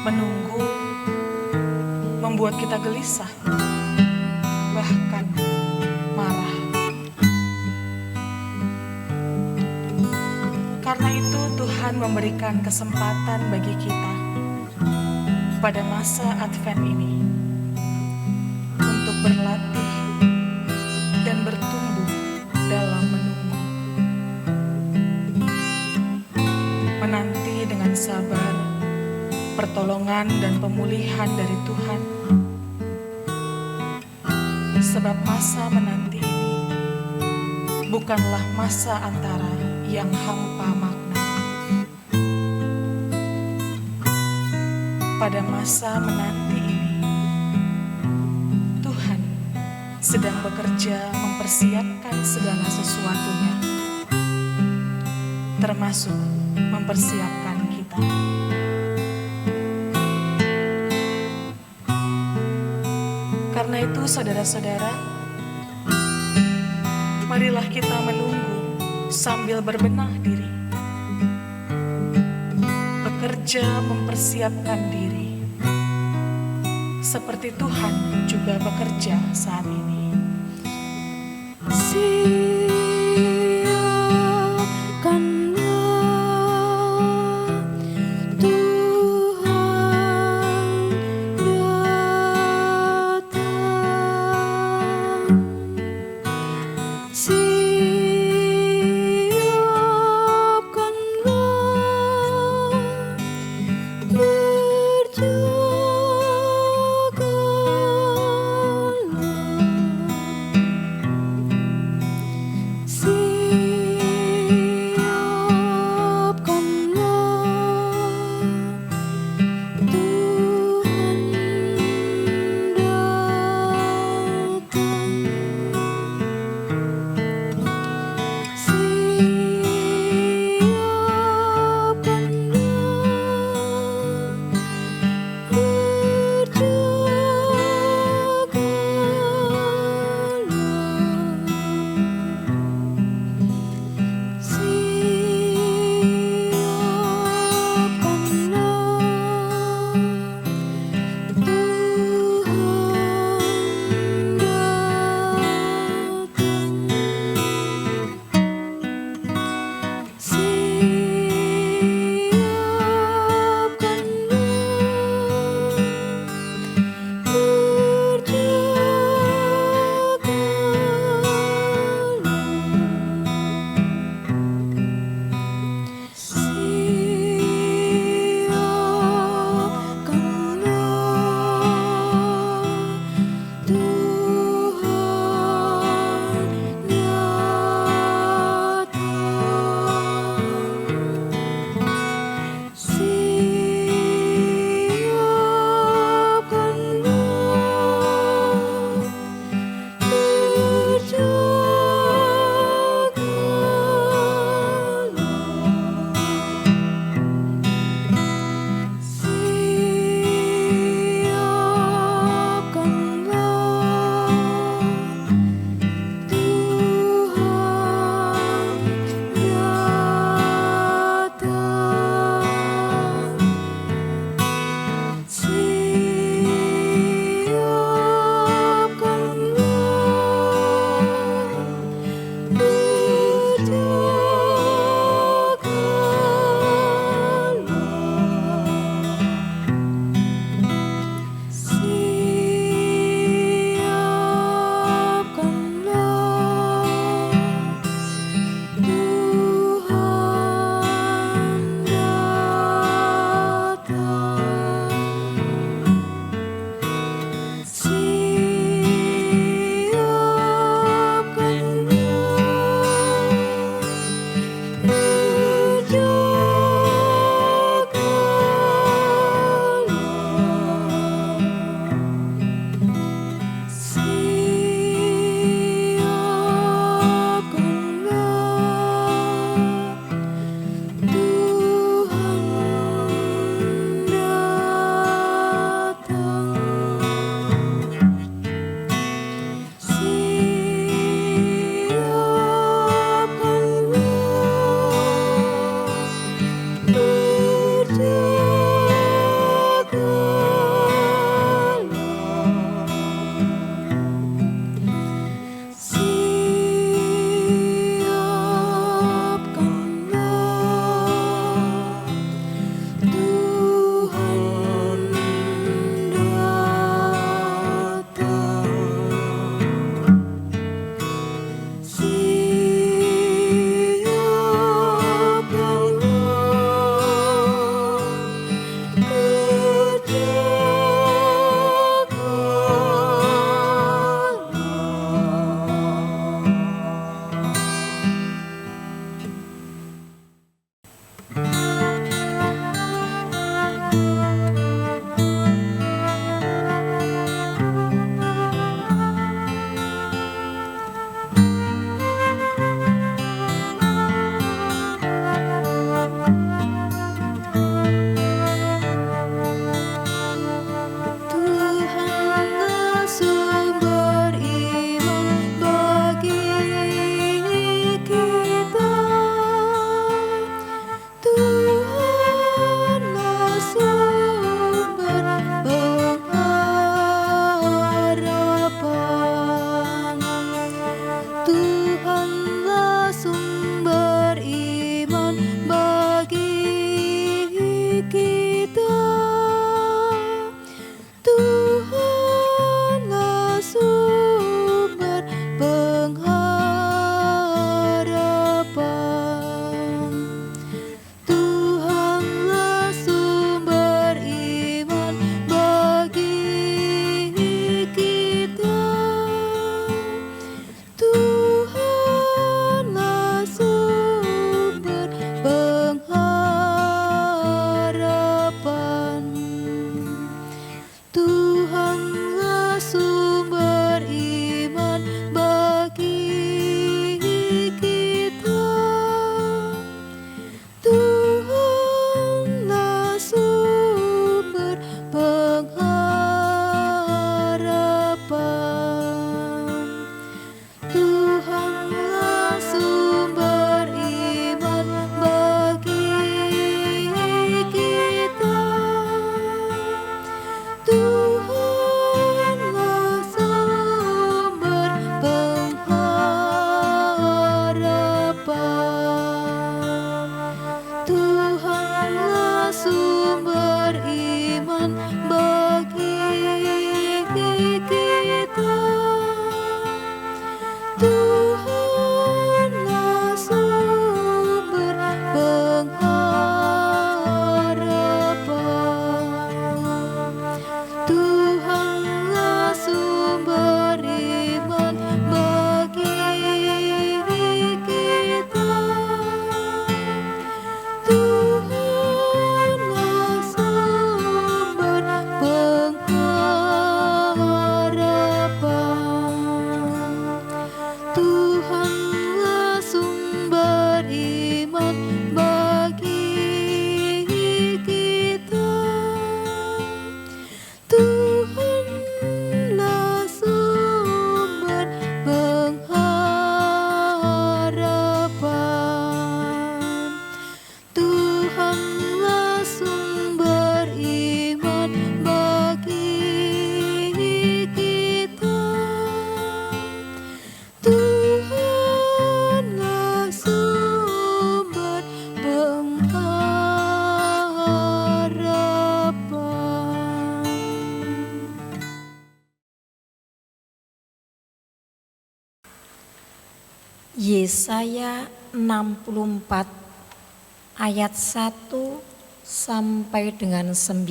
Menunggu membuat kita gelisah, bahkan marah. Karena itu Tuhan memberikan kesempatan bagi kita pada masa Advent ini untuk berlatih dan bertumbuh dalam menunggu. Menanti dengan sabar pertolongan dan pemulihan dari Tuhan. Sebab masa menanti ini bukanlah masa antara yang hampa makna. Pada masa menanti ini, Tuhan sedang bekerja mempersiapkan segala sesuatunya, termasuk mempersiapkan kita. Karena itu saudara-saudara, marilah kita menunggu sambil berbenah diri, bekerja mempersiapkan diri, seperti Tuhan juga bekerja saat ini. kita. Tuhanlah sumber pengharapan, Tuhanlah sumber iman bagi kita. Tuhanlah sumber pengharapan, Tuhanlah sumber iman bagi kita. Tuhanlah sumber pengharapan, Tuhanlah sumber iman bagi kita. Tuhanlah sumber pengharapan. Yesaya 64 ayat 1 sampai dengan 9.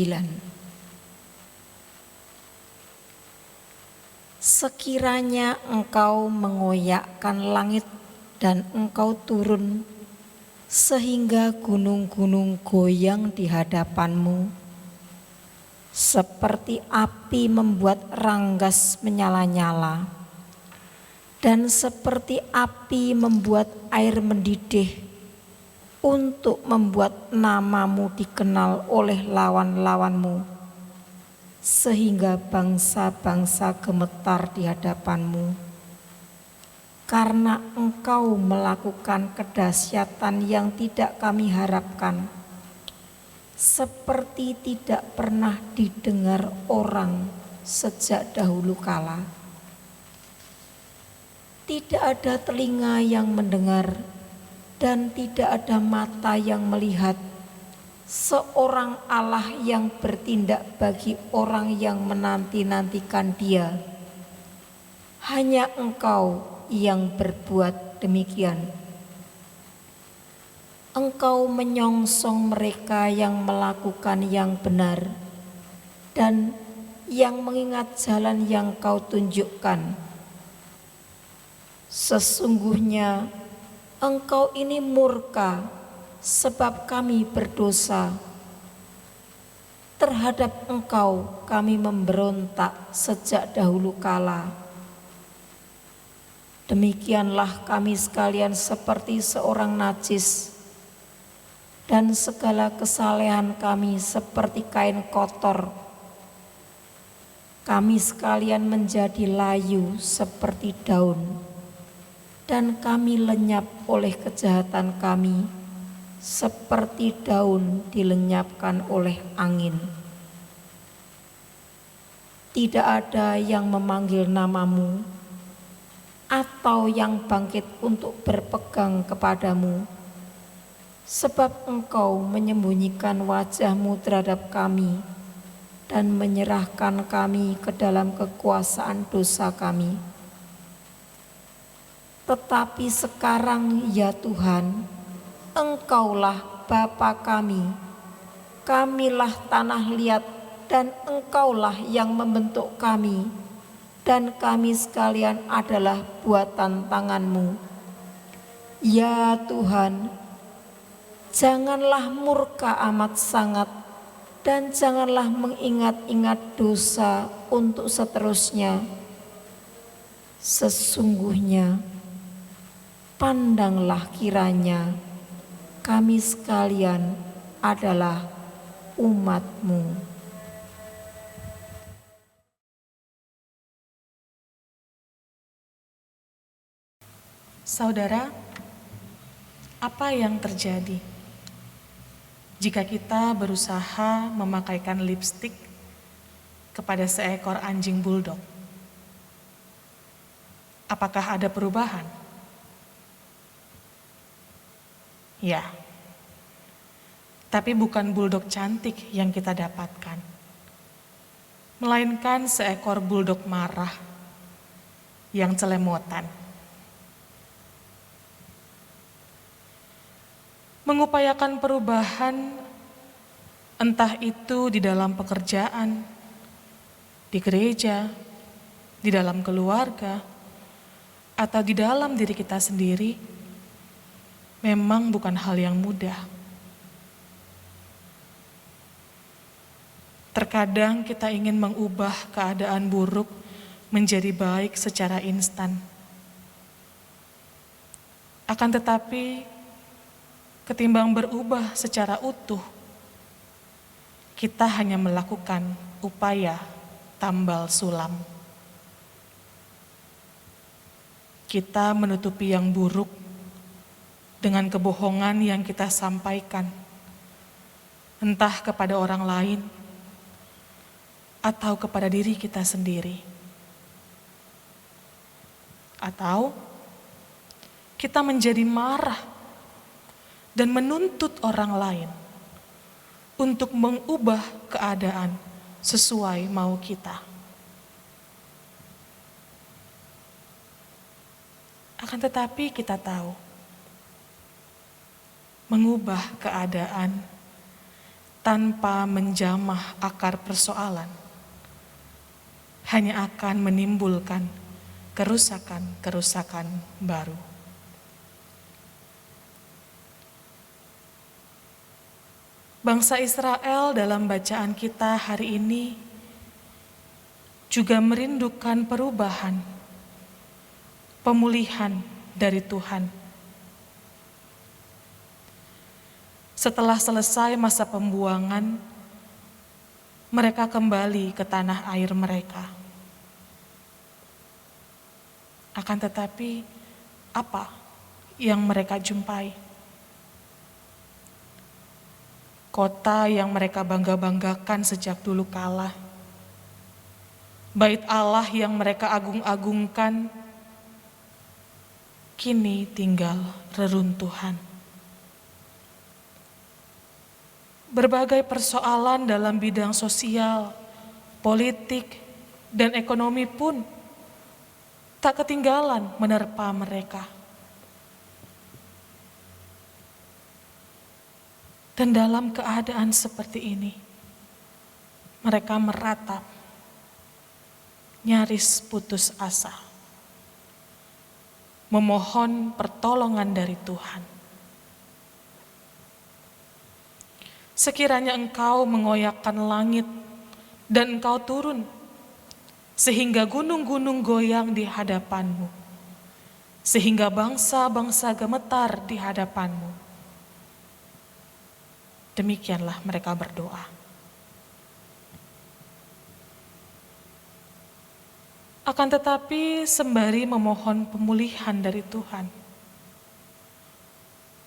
Sekiranya engkau mengoyakkan langit dan engkau turun sehingga gunung-gunung goyang di hadapanmu, seperti api membuat ranggas menyala-nyala, dan seperti api membuat air mendidih untuk membuat namamu dikenal oleh lawan-lawanmu, sehingga bangsa-bangsa gemetar di hadapanmu. Karena engkau melakukan kedahsyatan yang tidak kami harapkan, seperti tidak pernah didengar orang sejak dahulu kala. Tidak ada telinga yang mendengar dan tidak ada mata yang melihat seorang Allah yang bertindak bagi orang yang menanti-nantikan Dia. Hanya Engkau yang berbuat demikian. Engkau menyongsong mereka yang melakukan yang benar dan yang mengingat jalan yang Kau tunjukkan. Sesungguhnya Engkau ini murka sebab kami berdosa. Terhadap Engkau kami memberontak sejak dahulu kala. Demikianlah kami sekalian seperti seorang najis, dan segala kesalehan kami seperti kain kotor. Kami sekalian menjadi layu seperti daun, dan kami lenyap oleh kejahatan kami, seperti daun dilenyapkan oleh angin. Tidak ada yang memanggil namamu, atau yang bangkit untuk berpegang kepadamu, sebab Engkau menyembunyikan wajah-Mu terhadap kami dan menyerahkan kami ke dalam kekuasaan dosa kami. Tetapi sekarang ya Tuhan, Engkaulah Bapa kami, kamilah tanah liat dan Engkaulah yang membentuk kami, dan kami sekalian adalah buatan tangan-Mu. Ya Tuhan, janganlah murka amat sangat dan janganlah mengingat-ingat dosa untuk seterusnya. Sesungguhnya pandanglah kiranya kami sekalian adalah umat-Mu. Saudara, apa yang terjadi jika kita berusaha memakaikan lipstik kepada seekor anjing bulldog? Apakah ada perubahan? Ya, tapi bukan bulldog cantik yang kita dapatkan. melainkan seekor buldog marah yang celemotan. Mengupayakan perubahan, entah itu di dalam pekerjaan, di gereja, di dalam keluarga, atau di dalam diri kita sendiri, memang bukan hal yang mudah. Terkadang kita ingin mengubah keadaan buruk menjadi baik secara instan. Akan tetapi, ketimbang berubah secara utuh, kita hanya melakukan upaya tambal sulam. Kita menutupi yang buruk dengan kebohongan yang kita sampaikan, entah kepada orang lain atau kepada diri kita sendiri. Atau kita menjadi marah dan menuntut orang lain untuk mengubah keadaan sesuai mau kita. Akan tetapi kita tahu, mengubah keadaan tanpa menjamah akar persoalan hanya akan menimbulkan kerusakan-kerusakan baru. Bangsa Israel dalam bacaan kita hari ini juga merindukan perubahan, pemulihan dari Tuhan. Setelah selesai masa pembuangan, mereka kembali ke tanah air mereka. Akan tetapi, apa yang mereka jumpai? Kota yang mereka bangga-banggakan sejak dulu kala. Bait Allah yang mereka agung-agungkan, kini tinggal reruntuhan. Berbagai persoalan dalam bidang sosial, politik, dan ekonomi pun tak ketinggalan menerpa mereka. Dan dalam keadaan seperti ini, mereka meratap, nyaris putus asa, memohon pertolongan dari Tuhan. Sekiranya Engkau mengoyakkan langit dan Engkau turun, sehingga gunung-gunung goyang di hadapan-Mu, sehingga bangsa-bangsa gemetar di hadapan-Mu. Demikianlah mereka berdoa. Akan tetapi sembari memohon pemulihan dari Tuhan,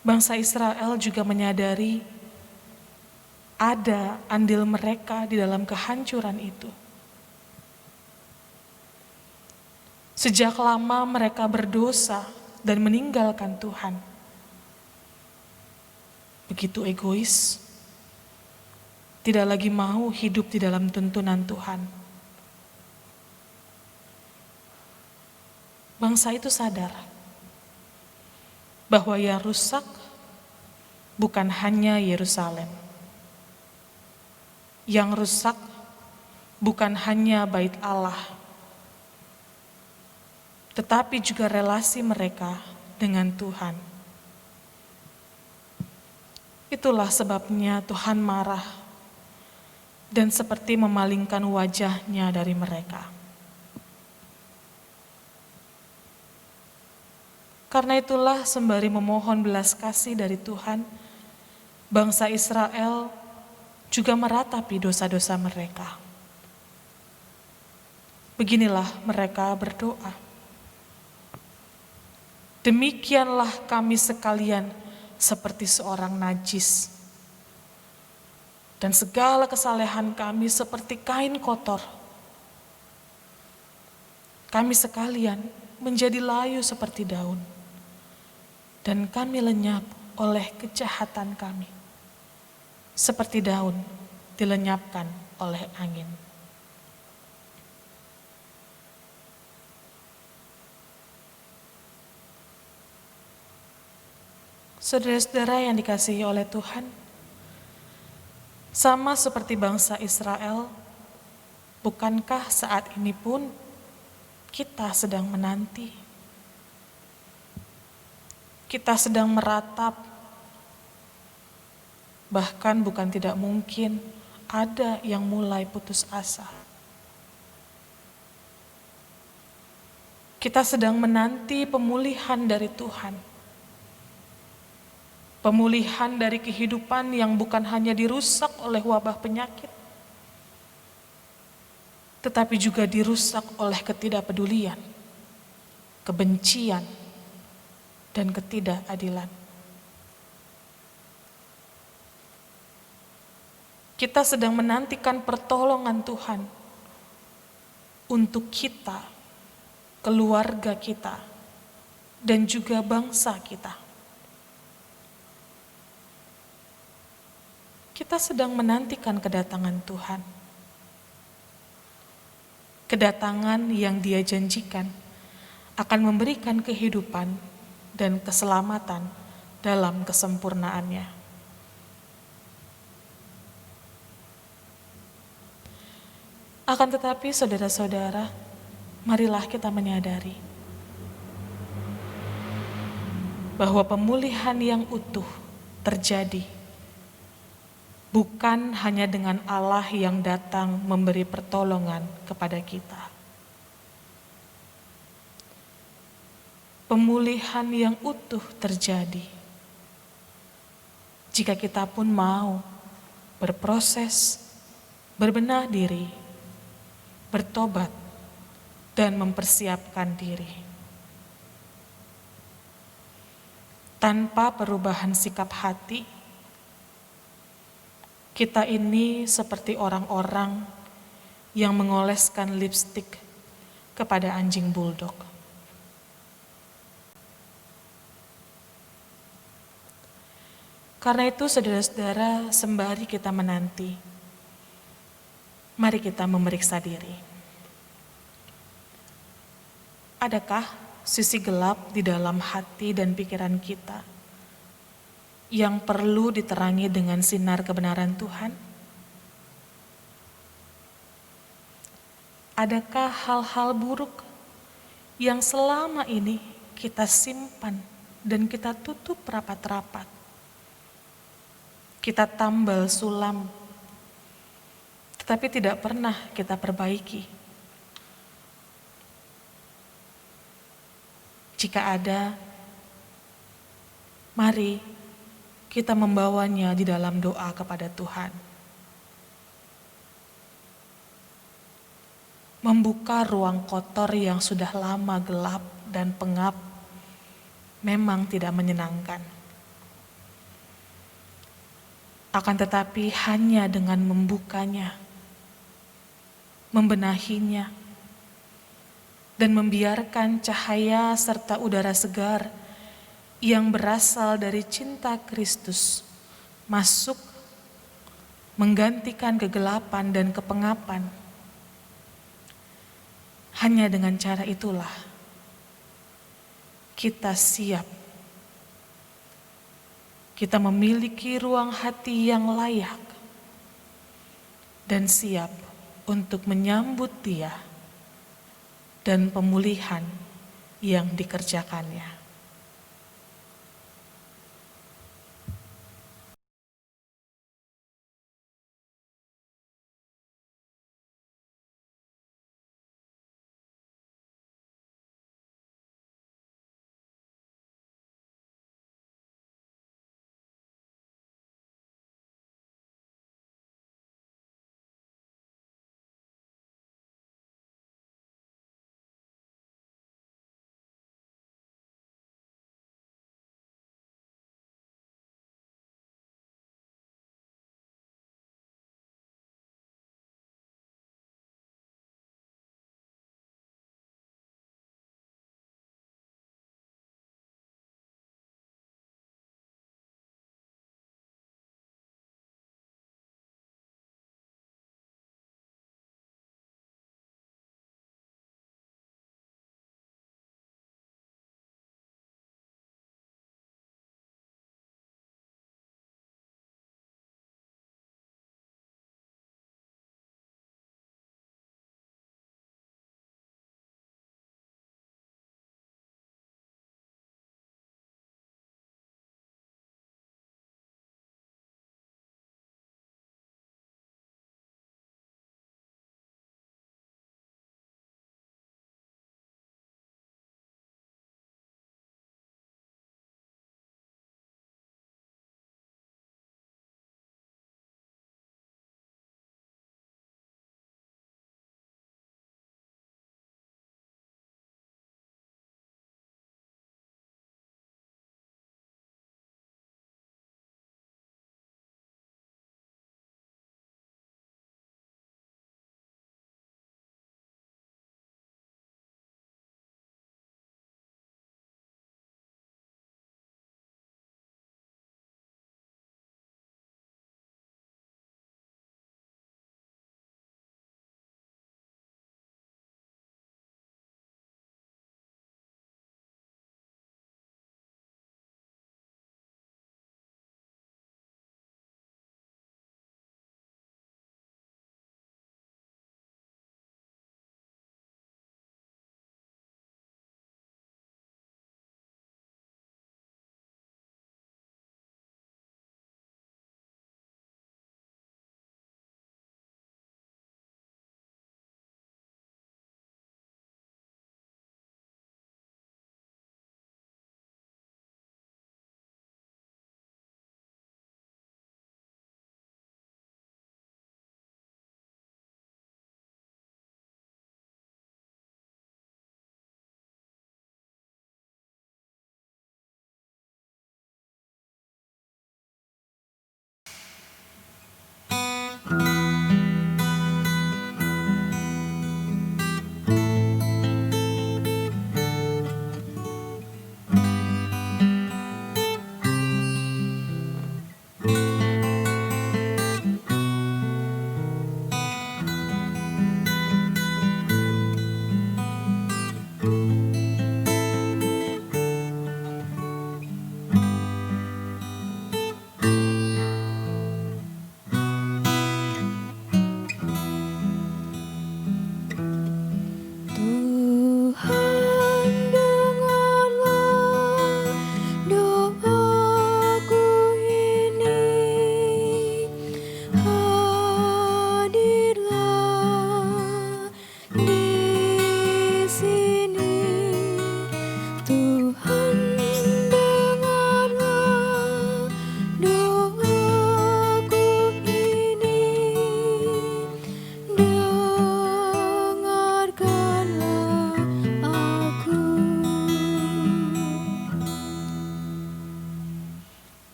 bangsa Israel juga menyadari ada andil mereka di dalam kehancuran itu. Sejak lama mereka berdosa dan meninggalkan Tuhan. Begitu egois, tidak lagi mau hidup di dalam tuntunan Tuhan. Bangsa itu sadar bahwa yang rusak bukan hanya Yerusalem. Yang rusak bukan hanya bait Allah, tetapi juga relasi mereka dengan Tuhan. Itulah sebabnya Tuhan marah dan seperti memalingkan wajahnya dari mereka. Karena itulah sembari memohon belas kasih dari Tuhan, bangsa Israel juga meratapi dosa-dosa mereka. Beginilah mereka berdoa. Demikianlah kami sekalian seperti seorang najis, dan segala kesalehan kami seperti kain kotor. Kami sekalian menjadi layu seperti daun, dan kami lenyap oleh kejahatan kami, seperti daun dilenyapkan oleh angin. Saudara-saudara yang dikasihi oleh Tuhan, sama seperti bangsa Israel, bukankah saat ini pun kita sedang menanti? Kita sedang meratap, bahkan bukan tidak mungkin ada yang mulai putus asa. Kita sedang menanti pemulihan dari Tuhan. Pemulihan dari kehidupan yang bukan hanya dirusak oleh wabah penyakit, tetapi juga dirusak oleh ketidakpedulian, kebencian, dan ketidakadilan. Kita sedang menantikan pertolongan Tuhan untuk kita, keluarga kita, dan juga bangsa kita. Kita sedang menantikan kedatangan Tuhan. Kedatangan yang Dia janjikan akan memberikan kehidupan dan keselamatan dalam kesempurnaannya. Akan tetapi saudara-saudara, marilah kita menyadari bahwa pemulihan yang utuh terjadi bukan hanya dengan Allah yang datang memberi pertolongan kepada kita. Pemulihan yang utuh terjadi jika kita pun mau berproses, berbenah diri, bertobat, dan mempersiapkan diri. Tanpa perubahan sikap hati, kita ini seperti orang-orang yang mengoleskan lipstik kepada anjing bulldog. Karena itu saudara-saudara, sembari kita menanti, mari kita memeriksa diri. Adakah sisi gelap di dalam hati dan pikiran kita yang perlu diterangi dengan sinar kebenaran Tuhan? Adakah hal-hal buruk yang selama ini kita simpan dan kita tutup rapat-rapat? Kita tambal sulam, tetapi tidak pernah kita perbaiki. Jika ada, mari kita membawanya di dalam doa kepada Tuhan. Membuka ruang kotor yang sudah lama gelap dan pengap memang tidak menyenangkan. Akan tetapi hanya dengan membukanya, membenahinya, dan membiarkan cahaya serta udara segar yang berasal dari cinta Kristus masuk menggantikan kegelapan dan kepengapan. Hanya dengan cara itulah kita siap. Kita memiliki ruang hati yang layak dan siap untuk menyambut Dia dan pemulihan yang dikerjakannya.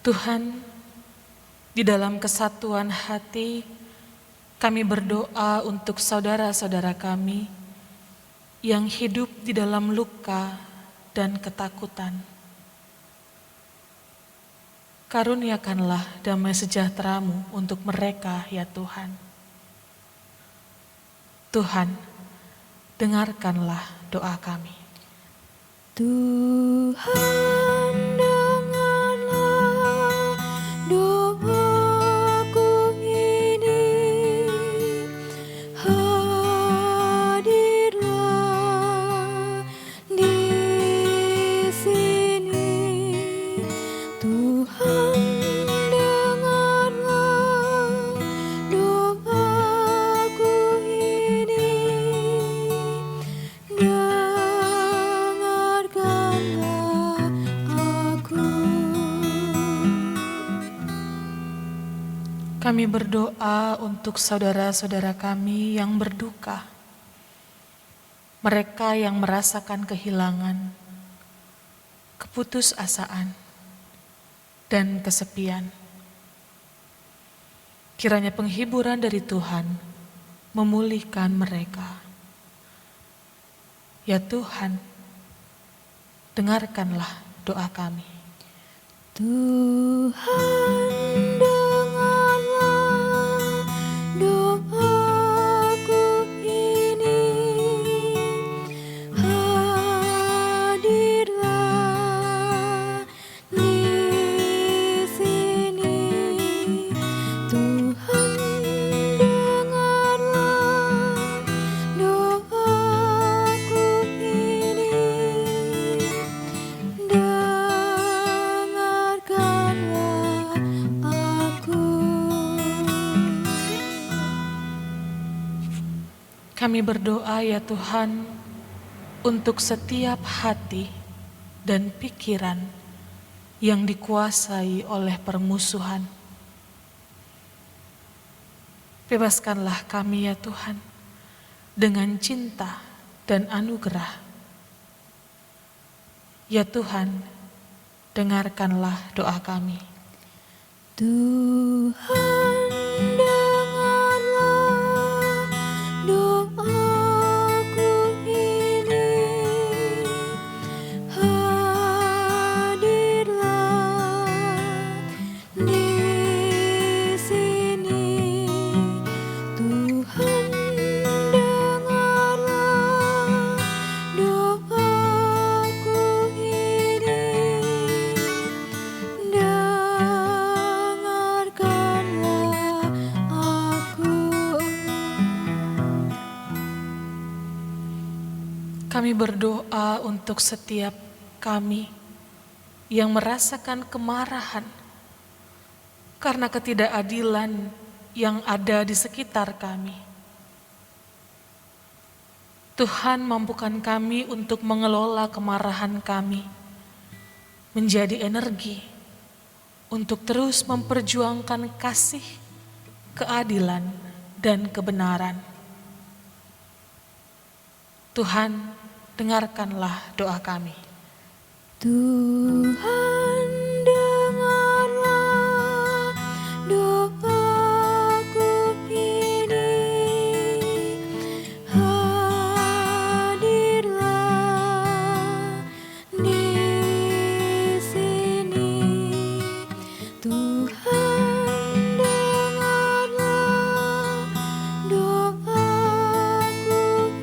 Tuhan, di dalam kesatuan hati, kami berdoa untuk saudara-saudara kami yang hidup di dalam luka dan ketakutan. Karuniakanlah damai sejahtera-Mu untuk mereka, ya Tuhan. Tuhan, dengarkanlah doa kami. Tuhan, dengarlah doaku ini. Hadirlah di sini. Tuhan, dengarlah doaku ini. Dengarkanlah aku. Kami berdoa untuk saudara-saudara kami yang berduka, mereka yang merasakan kehilangan, keputusasaan, dan kesepian. Kiranya penghiburan dari Tuhan memulihkan mereka. Ya Tuhan, dengarkanlah doa kami. Tuhan, dengarlah doaku ini. Hadirlah di sini. Tuhan, dengarlah doaku ini. Dengarkanlah aku. Kami berdoa ya Tuhan untuk setiap hati dan pikiran yang dikuasai oleh permusuhan. Bebaskanlah kami ya Tuhan dengan cinta dan anugerah. Ya Tuhan, dengarkanlah doa kami. Tuhan, dengarlah doaku ini. Hadirlah di sini. Tuhan, dengarlah doaku ini. Dengarkanlah aku. Kami berdoa untuk setiap kami yang merasakan kemarahan karena ketidakadilan yang ada di sekitar kami. Tuhan, mampukan kami untuk mengelola kemarahan kami menjadi energi untuk terus memperjuangkan kasih, keadilan, dan kebenaran. Tuhan, dengarkanlah doa kami. Tuhan, dengarlah doaku ini. Hadirlah di sini. Tuhan, dengarlah doaku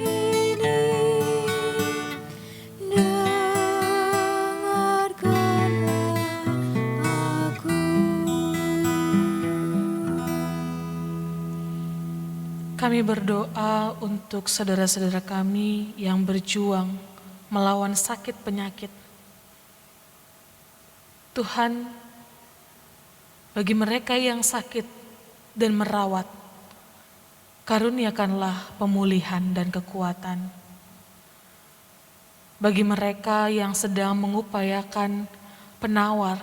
ini. Dengarkanlah aku. Kami berdoa untuk saudara-saudara kami yang berjuang melawan sakit penyakit. Tuhan, bagi mereka yang sakit dan merawat, karuniakanlah pemulihan dan kekuatan. Bagi mereka yang sedang mengupayakan penawar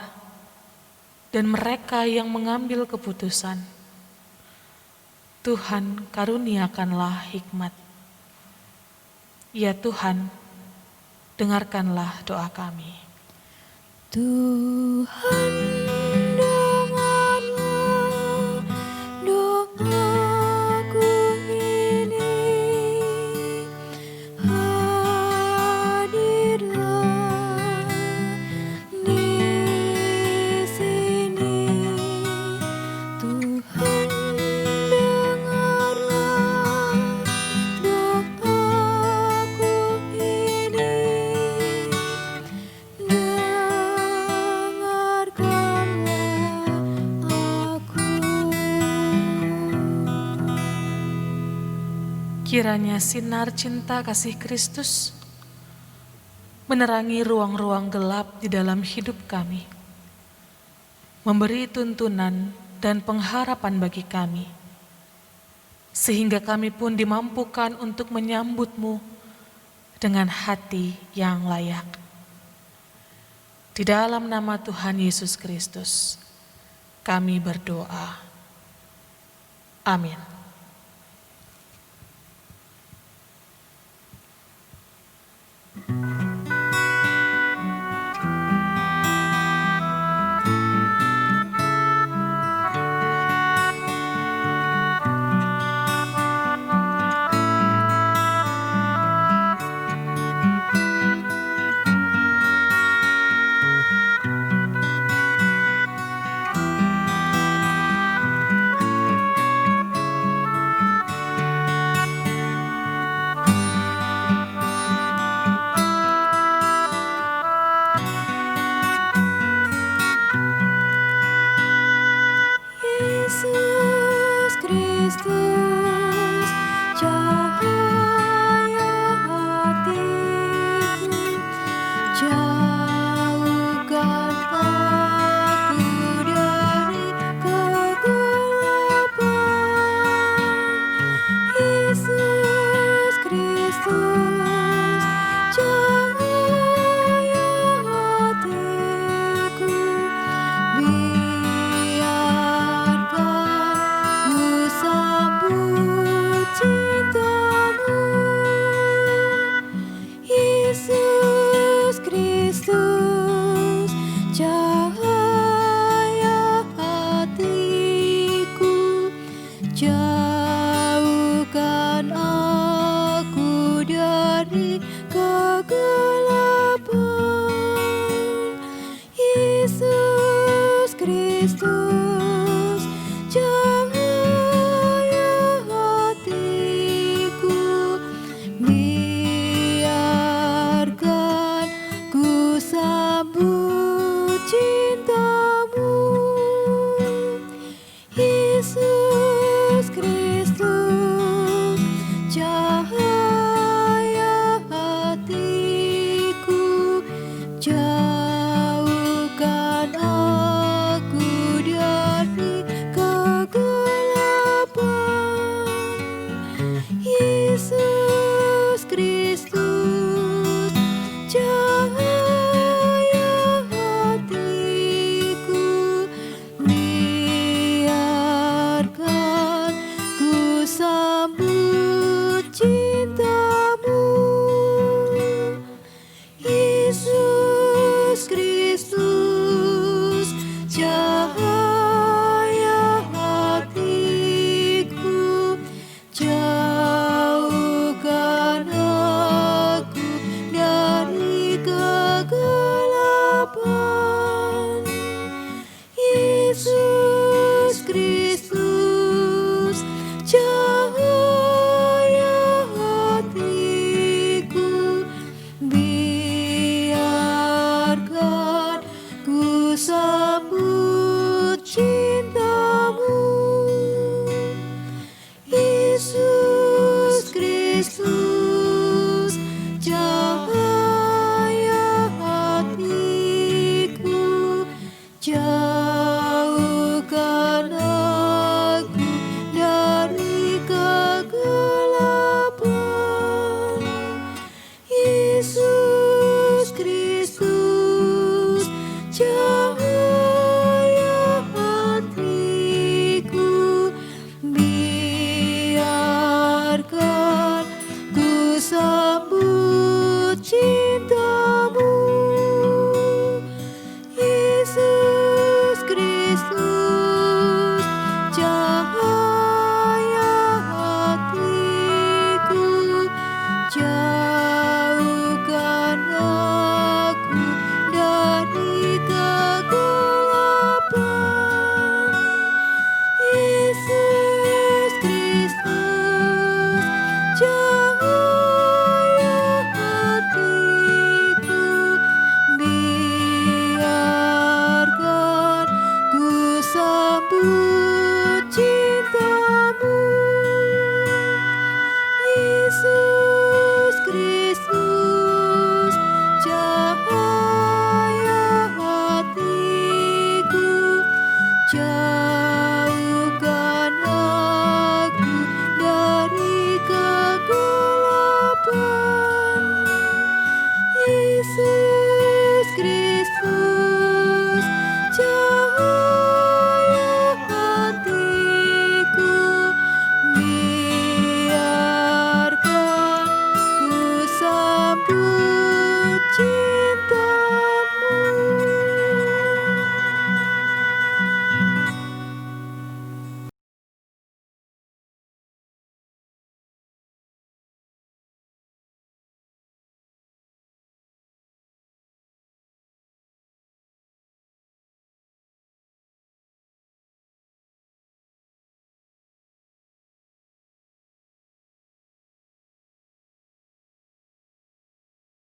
dan mereka yang mengambil keputusan, Tuhan, karuniakanlah hikmat. Ya Tuhan, dengarkanlah doa kami. Tuhan, Kiranya sinar cinta kasih Kristus menerangi ruang-ruang gelap di dalam hidup kami, memberi tuntunan dan pengharapan bagi kami, sehingga kami pun dimampukan untuk menyambut-Mu dengan hati yang layak. Di dalam nama Tuhan Yesus Kristus, kami berdoa. Amin.